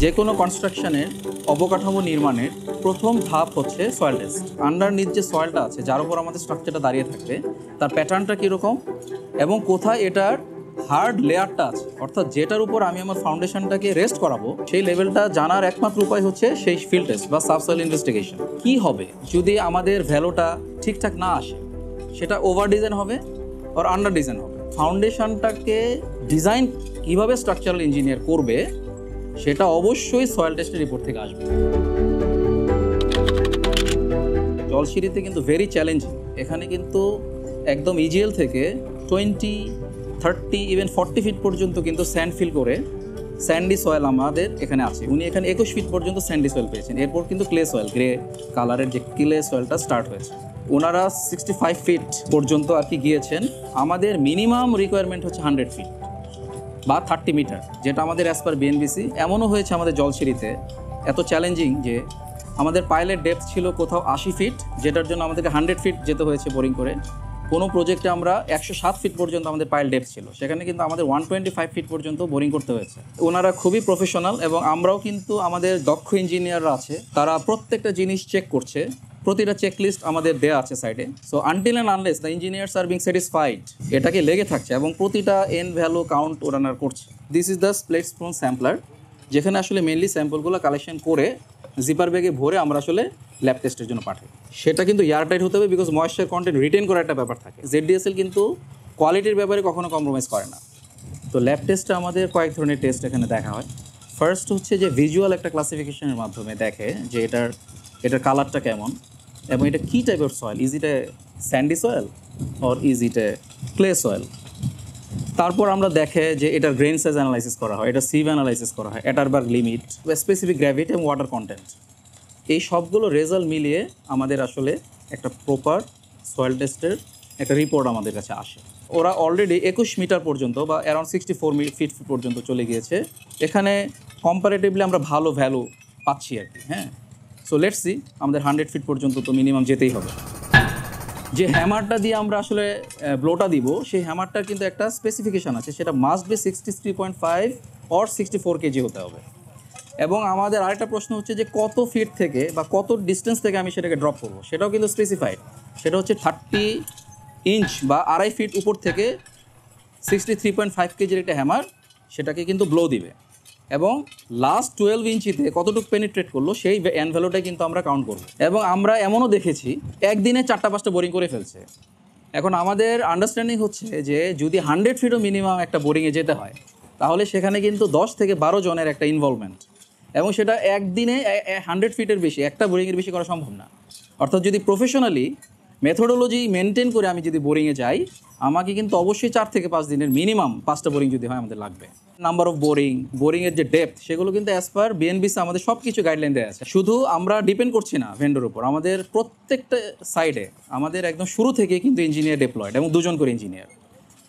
যে কোনো কনস্ট্রাকশনের অবকাঠামো নির্মাণের প্রথম ধাপ হচ্ছে সয়েল টেস্ট। আন্ডারনিথ যে সয়েলটা আছে, যার উপর আমাদের স্ট্রাকচারটা দাঁড়িয়ে থাকবে, তার প্যাটার্নটা কীরকম এবং কোথায় এটার হার্ড লেয়ারটা আছে, অর্থাৎ যেটার উপর আমি আমার ফাউন্ডেশনটাকে রেস্ট করাবো, সেই লেভেলটা জানার একমাত্র উপায় হচ্ছে সেই ফিল্ড টেস্ট বা সাবসয়েল ইনভেস্টিগেশন। কি হবে যদি আমাদের ভ্যালুটা ঠিকঠাক না আসে? সেটা ওভার ডিজাইন হবে আর আন্ডার ডিজাইন হবে। ফাউন্ডেশনটাকে ডিজাইন কীভাবে স্ট্রাকচারাল ইঞ্জিনিয়ার করবে সেটা অবশ্যই সয়েল টেস্টের রিপোর্ট থেকে আসবে। জলসিঁড়িতে কিন্তু ভেরি চ্যালেঞ্জিং। এখানে কিন্তু একদম ইজিএল থেকে 20, 30, ইভেন 40 ফিট পর্যন্ত কিন্তু স্যান্ড ফিল করে স্যান্ডি সয়েল আমাদের এখানে আছে। উনি এখানে 21 ফিট পর্যন্ত স্যান্ডি সয়েল পেয়েছেন। এরপর কিন্তু ক্লে সয়েল, গ্রে কালারের যে ক্লে সয়েলটা স্টার্ট হয়েছে। ওনারা 65 ফিট পর্যন্ত আর কি গিয়েছেন। আমাদের মিনিমাম রিকোয়ারমেন্ট হচ্ছে 100 ফিট বা 30 মিটার, যেটা আমাদের অ্যাজ পার বিএনবিসি। এমনও হয়েছে আমাদের জলসিঁড়িতে এত চ্যালেঞ্জিং যে আমাদের পাইলের ডেপথ ছিল কোথাও 80 ফিট, যেটার জন্য আমাদেরকে 100 ফিট যেতে হয়েছে বোরিং করে। কোনো প্রজেক্টে আমরা 107 ফিট পর্যন্ত আমাদের পাইল ডেপথ ছিল, সেখানে কিন্তু আমাদের 125 ফিট পর্যন্ত বোরিং করতে হয়েছে। ওনারা খুবই প্রফেশনাল এবং আমরাও কিন্তু আমাদের দক্ষ ইঞ্জিনিয়াররা আছে, তারা প্রত্যেকটা জিনিস চেক করছে। প্রতিটা চেকলিস্ট আমাদের দেয়া আছে সাইডে। So until and unless the engineers are being satisfied, এটাকে লেগে থাকছে এবং প্রতিটা এন ভ্যালু কাউন্ট ওনারা করছে। This is the split spoon sampler, যেখানে আসলে মেনলি স্যাম্পলগুলো কালেকশন করে জিপার ব্যাগে ভরে আমরা আসলে ল্যাব টেস্টের জন্য পাঠাই। সেটা কিন্তু এয়ারটাইট হতে হবে, বিকজ ময়েশ্চার কন্টেন্ট রিটেন করার একটা ব্যাপার থাকে। জেডডিএসএল কিন্তু কোয়ালিটির ব্যাপারে কখনো কম্প্রোমাইজ করে না। তো ল্যাব টেস্টে আমাদের কয়েক ধরনের টেস্ট এখানে দেখা হয়। ফার্স্ট হচ্ছে যে ভিজুয়াল একটা ক্লাসিফিকেশনের মাধ্যমে দেখে যে এটার কালারটা কেমন এবং এটা কী টাইপের soil. Is it A Sandy soil or is it A clay soil? তারপর আমরা দেখে যে এটার গ্রেন সাইজ অ্যানালাইসিস করা হয়, এটা সিভ অ্যানালাইসিস করা হয়, এটারবার্গ লিমিট, স্পেসিফিক গ্র্যাভিটি এবং ওয়াটার কন্টেন্ট। এই সবগুলো রেজাল্ট মিলিয়ে আমাদের আসলে একটা প্রপার সয়েল টেস্টের একটা রিপোর্ট আমাদের কাছে আসে। ওরা অলরেডি 21 মিটার পর্যন্ত বা অ্যারাউন্ড 64 ফিট পর্যন্ত চলে গিয়েছে। এখানে কম্পারেটিভলি আমরা ভালো ভ্যালু পাচ্ছি আর কি। হ্যাঁ, সো লেটস সি, আমাদের 100 ফিট পর্যন্ত তো মিনিমাম যেতেই হবে। যে হ্যামারটা দিয়ে আমরা আসলে ব্লোটা দিব, সেই হ্যামারটার কিন্তু একটা স্পেসিফিকেশান আছে, সেটা মাস্ট বি 63.5 অর 64 কেজি হতে হবে। এবং আমাদের আরেকটা প্রশ্ন হচ্ছে যে কত ফিট থেকে বা কত ডিস্টেন্স থেকে আমি সেটাকে ড্রপ করবো, সেটাও কিন্তু স্পেসিফাইড। সেটা হচ্ছে 30 ইঞ্চ বা 2.5 ফিট উপর থেকে 63.5 কেজির একটা হ্যামার সেটাকে কিন্তু ব্লো দিবে। এবং লাস্ট 12 ইঞ্চিতে কতটুকু পেনিট্রেট করলো সেই এন ভ্যালুটাই কিন্তু আমরা কাউন্ট করবো। এবং আমরা এমনও দেখেছি একদিনে 4-5টা বোরিং করে ফেলছে। এখন আমাদের আন্ডারস্ট্যান্ডিং হচ্ছে যে যদি 100 ফিটও মিনিমাম একটা বোরিংয়ে যেতে হয়, তাহলে সেখানে কিন্তু 10 থেকে 12 জনের একটা ইনভলভমেন্ট, এবং সেটা একদিনে 100 ফিটের বেশি, একটা বোরিংয়ের বেশি করা সম্ভব না। অর্থাৎ যদি প্রফেশনালি মেথোডোলজি মেনটেন করে আমি যদি বোরিংয়ে যাই, আমাকে কিন্তু অবশ্যই 4 থেকে 5 দিনের মিনিমাম 5টা বোরিং যদি হয় আমাদের লাগবে। নাম্বার অফ বোরিংয়ের যে ডেপথ, সেগুলো কিন্তু অ্যাজ পার বিএনবিসি আমাদের সব কিছু গাইডলাইন দেওয়া আছে। শুধু আমরা ডিপেন্ড করছি না ভেন্ডর উপর, আমাদের প্রত্যেকটা সাইডে আমাদের একদম শুরু থেকে কিন্তু ইঞ্জিনিয়ার ডেপ্লয়েড এবং 2জন করে ইঞ্জিনিয়ার।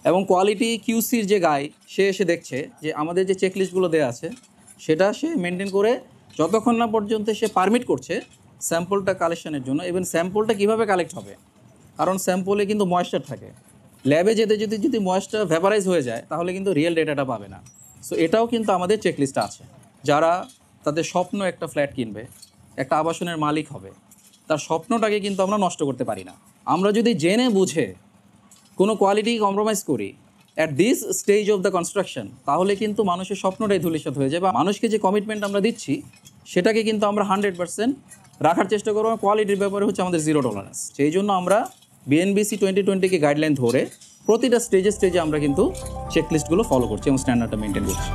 এবং কোয়ালিটি কিউসির যে গাই, সে এসে দেখছে যে আমাদের যে চেকলিস্টগুলো দেওয়া আছে সেটা সে মেনটেন করে যতক্ষণ না পর্যন্ত সে পারমিট করছে স্যাম্পলটা কালেকশনের জন্য। ইভেন স্যাম্পলটা কীভাবে কালেক্ট হবে, কারণ স্যাম্পলে কিন্তু ময়েশ্চার থাকে। ল্যাবে যেতে যদি ময়েশ্চার ভ্যাপারাইজ হয়ে যায়, তাহলে কিন্তু রিয়েল ডেটাটা পাবে না। সো এটাও কিন্তু আমাদের চেকলিস্টে আছে। যারা তাদের স্বপ্ন একটা ফ্ল্যাট কিনবে, একটা আবাসনের মালিক হবে, তার স্বপ্নটাকে কিন্তু আমরা নষ্ট করতে পারি না। আমরা যদি জেনে বুঝে কোনো কোয়ালিটি কম্প্রোমাইজ করি at this stage of the construction, তাহলে কিন্তু মানুষের স্বপ্নটাই ধূলিসাৎ হয়ে যায়। বা মানুষকে যে কমিটমেন্ট আমরা দিচ্ছি সেটাকে কিন্তু আমরা 100% রাখার চেষ্টা করবো। কোয়ালিটির ব্যাপারে হচ্ছে আমাদের 0 টলারেন্স। সেই জন্য আমরা বিএনবিসি 2020-কে গাইডলাইন ধরে প্রতিটা স্টেজে আমরা কিন্তু চেকলিস্টগুলো ফলো করছি এবং স্ট্যান্ডার্ডটা মেনটেন করছি।